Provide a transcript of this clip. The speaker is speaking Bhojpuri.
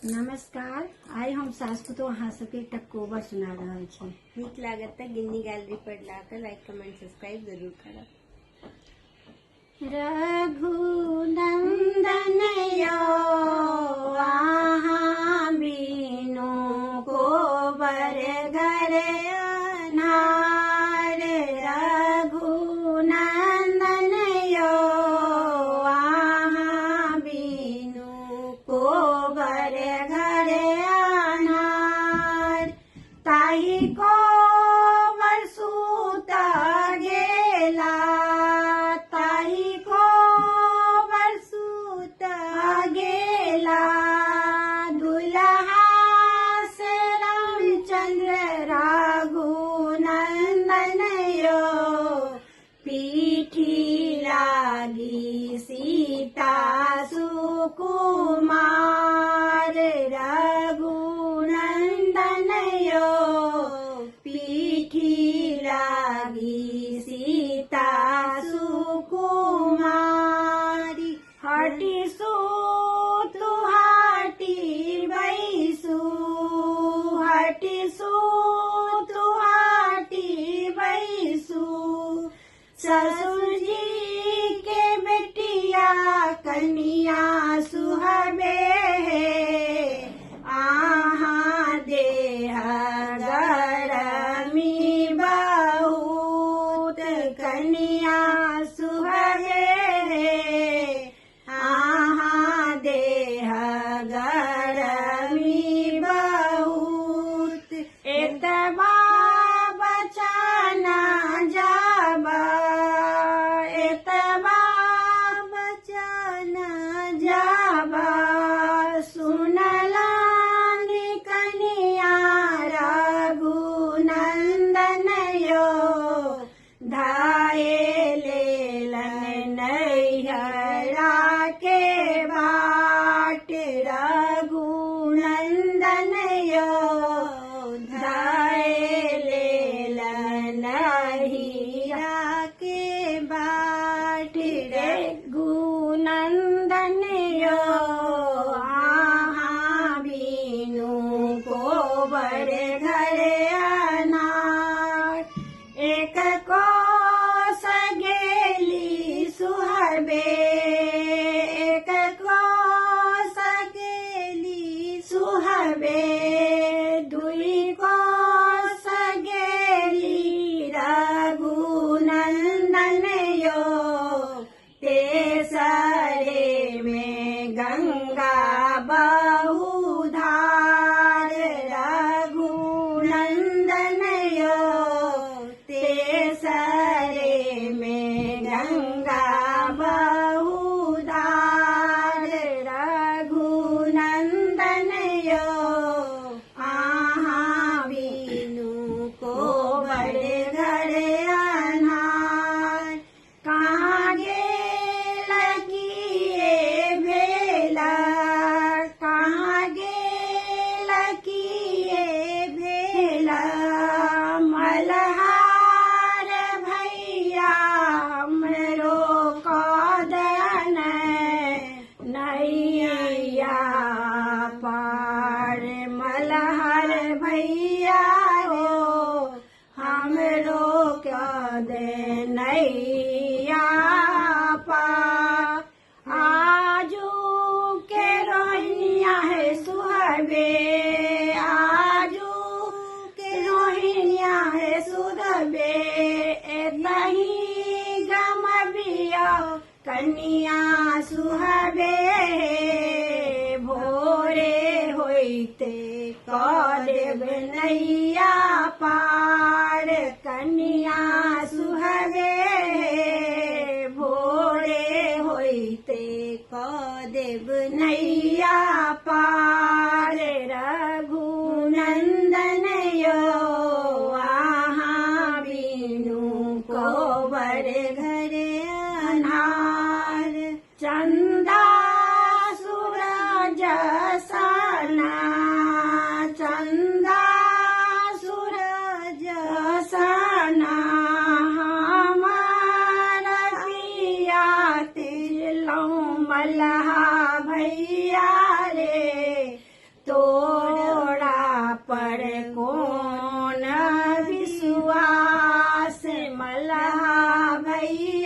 नमस्कार। आइ हम सासपुत अहाँ सबके एकटा कोबर सुना रहल छी। नीक लागत तऽ गिन्नी गैलरी पर लाकर लाइक कमेंट सब्सक्राइब जरूर करब। रघुनंदन यो आहाँ बिनु कोबर घर अनार। रघुनंदन यो आहाँ बिनु कोबर घर अनार। ताहि कोबर सूत गेला, ताहि कोबर सूत गेला। दुल्हा से रामचंद्र रघुनंदन यो पीठी लागी सीता सुकुमार। रघुनंदन यो पीठी लागी सीता सुकुमारी। हटी सूतु हटी बैसु, हटी सूतु हटी बैसु। ससुर जी के बेटिया कन्या सुहबे आहाँ देह गरमी बहुत। कन्या सुहबे आहाँ देह गरमी बहुत। एतबा बचाना जाबा, एतबा बचाना जाबा। सुनलानि कन्या रघुनंदन यो धाये लेलन नैहरा के बाट। रघुनंदन यो धाये लेलन नैहरा के बाट। रघुनंदन यो आहाँ बिनु कोबर घर अनार। एक कोस गेली सुहबे, एक कोस गेली सुहबे। दुई कोस गेली रघुनंदन यो तेसरे में गंगा बहुधार। रघुनंदन यो तेसरे में गंगा बहुधार। रघुनंदन यो आहाँ बिनु कोबर घर अनार। कहाँ गेल किए भेला, कहाँ गेल किए भेला। मल्हार भैया हमरो कदन नैया पार। मल्हार भैया हो हमरो कदन नैया पार। आजू के रोहिनिया है सुहबे, आजू के रोहिनिया है सुहबे। एतही गम बिया कन्या सुहबे भोरे होइते कदेव नैया पार। कन्या सुहबे भोरे होइते कदेव नैया पार। रघुनंदन यो आहाँ बिनु कोबर घर अनार। चंदा सूरज सना, चंदा सूरज सना। हमारा पिया तिलौ मल्हा भैया रे मैया